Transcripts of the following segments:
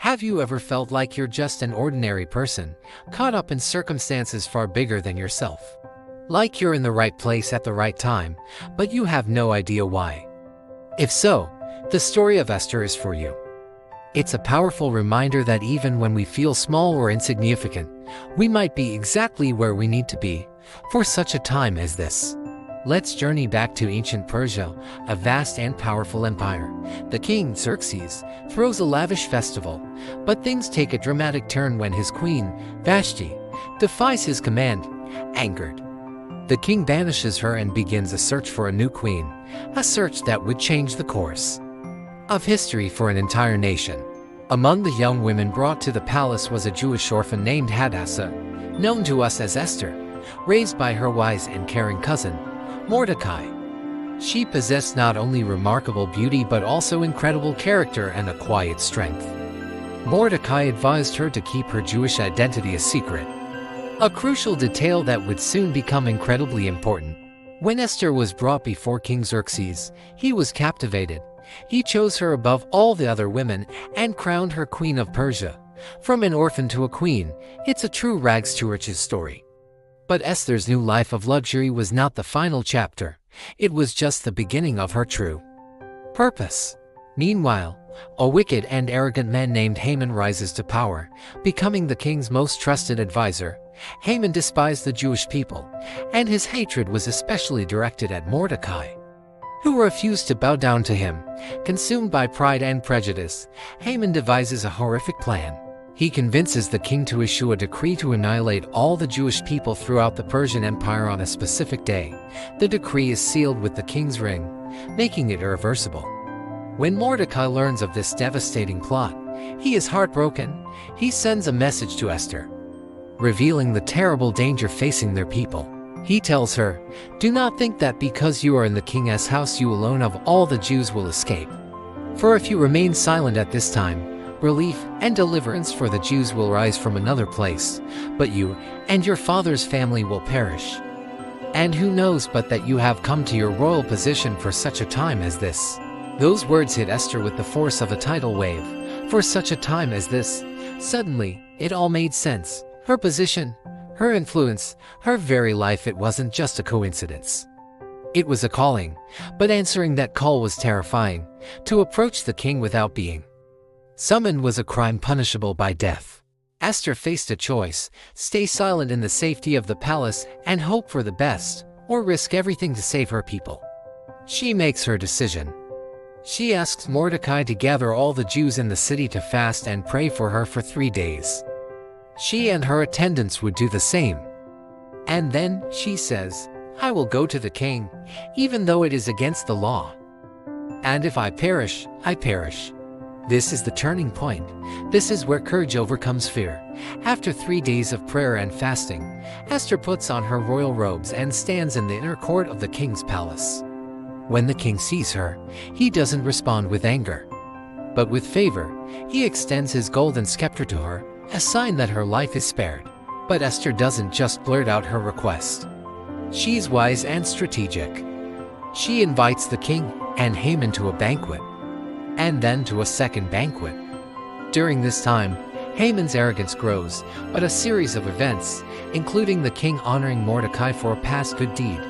Have you ever felt like you're just an ordinary person, caught up in circumstances far bigger than yourself? Like you're in the right place at the right time, but you have no idea why? If so, the story of Esther is for you. It's a powerful reminder that even when we feel small or insignificant, we might be exactly where we need to be for such a time as this. Let's journey back to ancient Persia, a vast and powerful empire. The king, Xerxes, throws a lavish festival, but things take a dramatic turn when his queen, Vashti, defies his command. Angered, the king banishes her and begins a search for a new queen, a search that would change the course of history for an entire nation. Among the young women brought to the palace was a Jewish orphan named Hadassah, known to us as Esther, raised by her wise and caring cousin, Mordecai. She possessed not only remarkable beauty but also incredible character and a quiet strength. Mordecai advised her to keep her Jewish identity a secret, a crucial detail that would soon become incredibly important. When Esther was brought before King Xerxes, he was captivated. He chose her above all the other women and crowned her queen of Persia. From an orphan to a queen, it's a true rags to riches story. But Esther's new life of luxury was not the final chapter. It was just the beginning of her true purpose. Meanwhile, a wicked and arrogant man named Haman rises to power, becoming the king's most trusted advisor. Haman despised the Jewish people, and his hatred was especially directed at Mordecai, who refused to bow down to him. Consumed by pride and prejudice, Haman devises a horrific plan. He convinces the king to issue a decree to annihilate all the Jewish people throughout the Persian Empire on a specific day. The decree is sealed with the king's ring, making it irreversible. When Mordecai learns of this devastating plot, he is heartbroken. He sends a message to Esther, revealing the terrible danger facing their people. He tells her, "Do not think that because you are in the king's house you alone of all the Jews will escape. For if you remain silent at this time, relief and deliverance for the Jews will rise from another place, but you and your father's family will perish. And who knows but that you have come to your royal position for such a time as this." Those words hit Esther with the force of a tidal wave. For such a time as this, suddenly, it all made sense. Her position, her influence, her very life, it wasn't just a coincidence. It was a calling, but answering that call was terrifying. To approach the king without being summoned was a crime punishable by death. Esther faced a choice: stay silent in the safety of the palace and hope for the best, or risk everything to save her people. She makes her decision. She asks Mordecai to gather all the Jews in the city to fast and pray for her for 3 days. She and her attendants would do the same. And then, she says, "I will go to the king, even though it is against the law. And if I perish, I perish." This is the turning point. This is where courage overcomes fear. After 3 days of prayer and fasting, Esther puts on her royal robes and stands in the inner court of the king's palace. When the king sees her, he doesn't respond with anger, but with favor. He extends his golden scepter to her, a sign that her life is spared. But Esther doesn't just blurt out her request. She's wise and strategic. She invites the king and Haman to a banquet, and then to a second banquet. During this time, Haman's arrogance grows, but a series of events, including the king honoring Mordecai for a past good deed,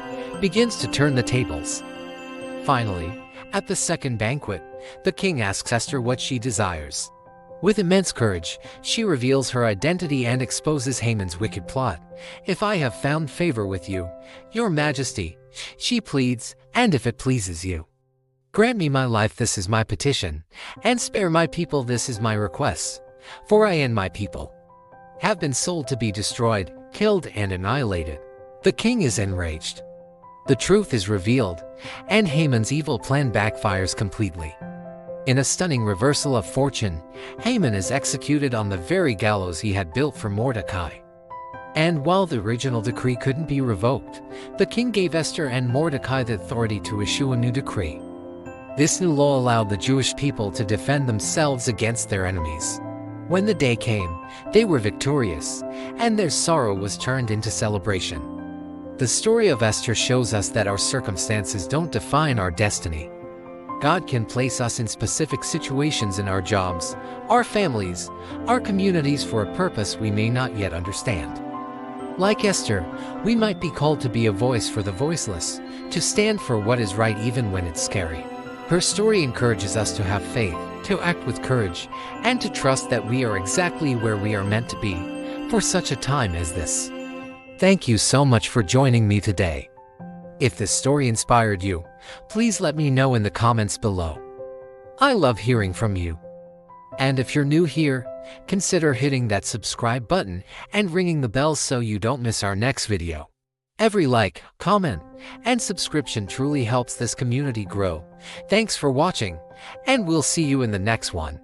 begins to turn the tables. Finally, at the second banquet, the king asks Esther what she desires. With immense courage, she reveals her identity and exposes Haman's wicked plot. "If I have found favor with you, your majesty," she pleads, "and if it pleases you, grant me my life, this is my petition, and spare my people, this is my request. For I and my people have been sold to be destroyed, killed, and annihilated." The king is enraged. The truth is revealed, and Haman's evil plan backfires completely. In a stunning reversal of fortune, Haman is executed on the very gallows he had built for Mordecai. And while the original decree couldn't be revoked, the king gave Esther and Mordecai the authority to issue a new decree. This new law allowed the Jewish people to defend themselves against their enemies. When the day came, they were victorious, and their sorrow was turned into celebration. The story of Esther shows us that our circumstances don't define our destiny. God can place us in specific situations in our jobs, our families, our communities for a purpose we may not yet understand. Like Esther, we might be called to be a voice for the voiceless, to stand for what is right even when it's scary. Her story encourages us to have faith, to act with courage, and to trust that we are exactly where we are meant to be for such a time as this. Thank you so much for joining me today. If this story inspired you, please let me know in the comments below. I love hearing from you. And if you're new here, consider hitting that subscribe button and ringing the bell so you don't miss our next video. Every like, comment, and subscription truly helps this community grow. Thanks for watching, and we'll see you in the next one.